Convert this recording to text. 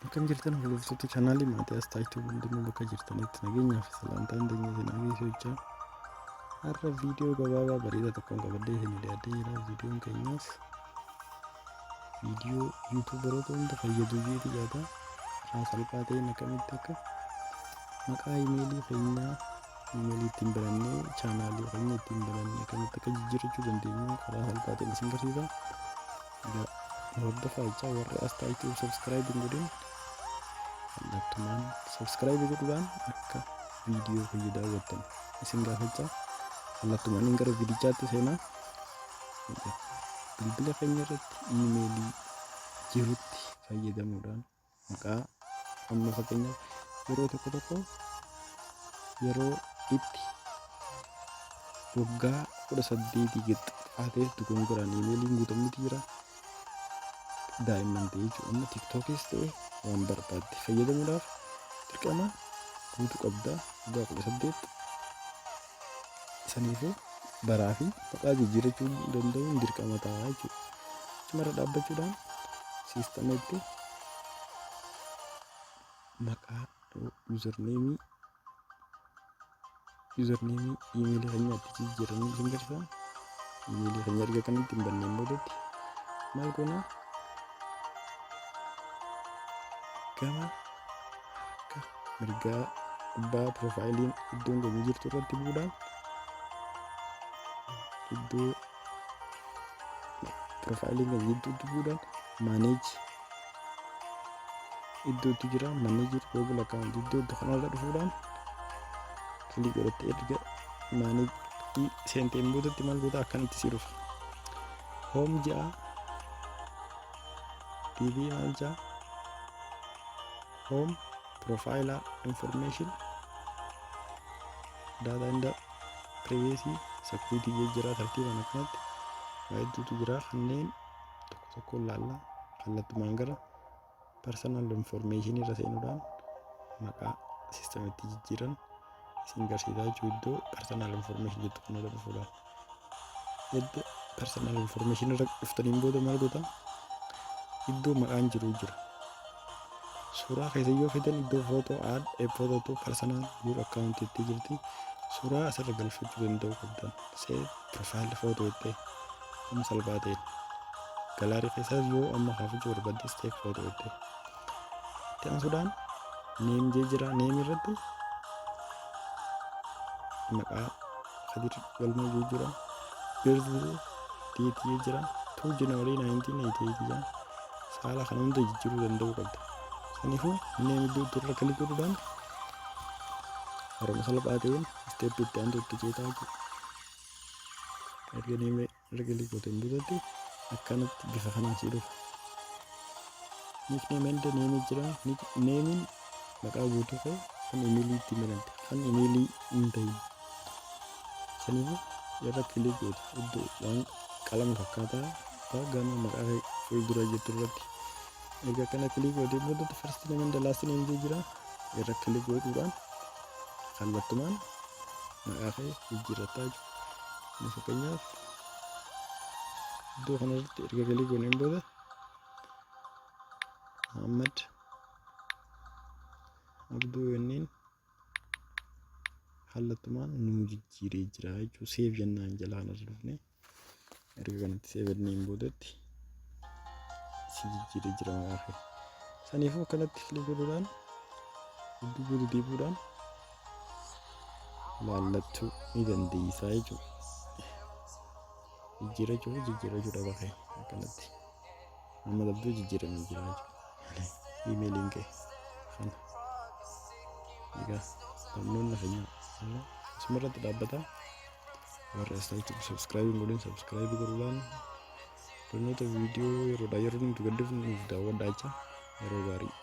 Akkam jirtan hordoftoota chaanaalii Maatiyaas Taayituu hundinuu bakka jirtanitti nageenyaa fi salaantaan keenya isin agarsiisaa. Har'a viidiyoo gabaabaa bareedaa tokkoon qabadhee isin dhiyaadhee jira. Viidiyoon keenyaas viidiyoo yuutuubaroota hunda fayyadu jeetii yaada. Karaa salphaa ta'een akkamitti akka maqaa iimeelii keenyaa iimeelii ittiin banannee chaanaalii keenya ittiin banannee akkamitti akka jijjiirrachuu dandeenyu karaa salphaa ta'een isin agarsiisa. Hordofaa jechaa warra as Taayituu subscribe hin godhin kallattumaan subscribe godhuudhaan akka viidiyoo kiyya daawwattan isin gaafachaa. Kallattumaan gara viidichaatti seenaa. Bilbila keenya irratti iimeelii jirutti fayyadamuudhaan maqaa amma fakkeenyaaf yeroo tokko yeroo itti waggaa 18 gixxaateetti gongoraan iimeeliin guutamutti jira. Daa'imman ta'e jechuudha. Amma tiiktookis ta'e waan barbaadde fayyadamuudhaaf dirqama guutuu qabda. Waggaa 18 saniifuu baraa fi maqaa jijjiirrachuu danda'uun dirqama ta'a jechuudha. Achumarra dhaabbachuudhaan siistameetti maqaa yuuzarneemii iimeelii keenyaatti jijjiiranii isin garsiisa. Iimeelii keenya erga kanatti hin banneen boodatti maal goona? Gama akka mirgaa gubbaa piroofaayiliin iddoon keenya jirtu irratti bu'uudhaan iddoo piroofaayiliin keenya jirtutti bu'uudhaan maaneej iddootti jira. Maaneejii Google account iddoo kanarra dhufuudhaan kilik godhatte erga maaneejii seenteen boodatti maal goota akkanatti si dhufa. Hoom ja'a TV maal ja'a home profile information data and privacy security jira tartiibaan akkanatti waa'eetu jira. Kanneen tokko laalla kallattumaan gara personal information irra seenuudhaan maqaa siistamitti jijjiiran isin garsiisaa jechuudha. Iddoo personal information jettu kanarra dhufuudhaan edda personal information irra dhuftaniin booda maal goota? Iddoo maqaan jiru jira. Suuraa keessa yoo fidan iddoo footoo add a photo to personal your account itti jirti. Suuraa asirra galfachuu danda'u qabdan. Save profile photo itti amma salphaa ta'een galaarii keessas yoo amma kaafachuu barbaaddes take photo itti aansuudhaan name jira. Name irratti maqaa Kadir Galmoo jira. Birthday date jira 2 January 1988 jira. Saala kana hunda jijjiiruu danda'u qabda. Saniifuu name iddoo irra kilik godhuudhaan haruma salphaa ta'een step itti aantutti ceetaa jechuudha. Erga name irra kilik godhateen boodatti akkanatti bifa kanaan si dhufa. Nickname and name jira. Namein maqaa guutuu ta'e kan iimeelii itti banante kan iimeelii hin ta'in. Saniifuu irra kilik godha iddoo waan qalama fakkaataa gama maqaa fuuldura jettu irratti erga kana kilik godhee boodatti first name and last name jira. Irra kilik godhuudhaan kallattumaan maqaa kee jijjiirrataa jechuudha. Fakkeenyaaf iddoo kanarratti erga kilik godheen booda Muhammad Abduu yenneen kallattumaan nu jijjiiree jira jechuudha. Seef jennaan jala kanarra dhufne erga kanatti seefanneen boodatti si jijjiiree jira maqaa kee. Saniifuu akkanatti kilik godhuudhaan iddoo guutuu deebi'uudhaan laallachuu ni dandeessaa jechuudha. Jijjiirrachuu dhaba kee akkanatti amma dabduu jijjiiramee jira jechuudha. Iimeeliin kee kana egaa barnoonni keenya asumarratti dhaabbata. Warra as Taayituu subscribe hin godhin subscribe godhuudhaan barnoota viidiyoo yeroodhaa yeroo nuti gadhiifnu nuuf daawwadhaa jecha yeroo gaarii.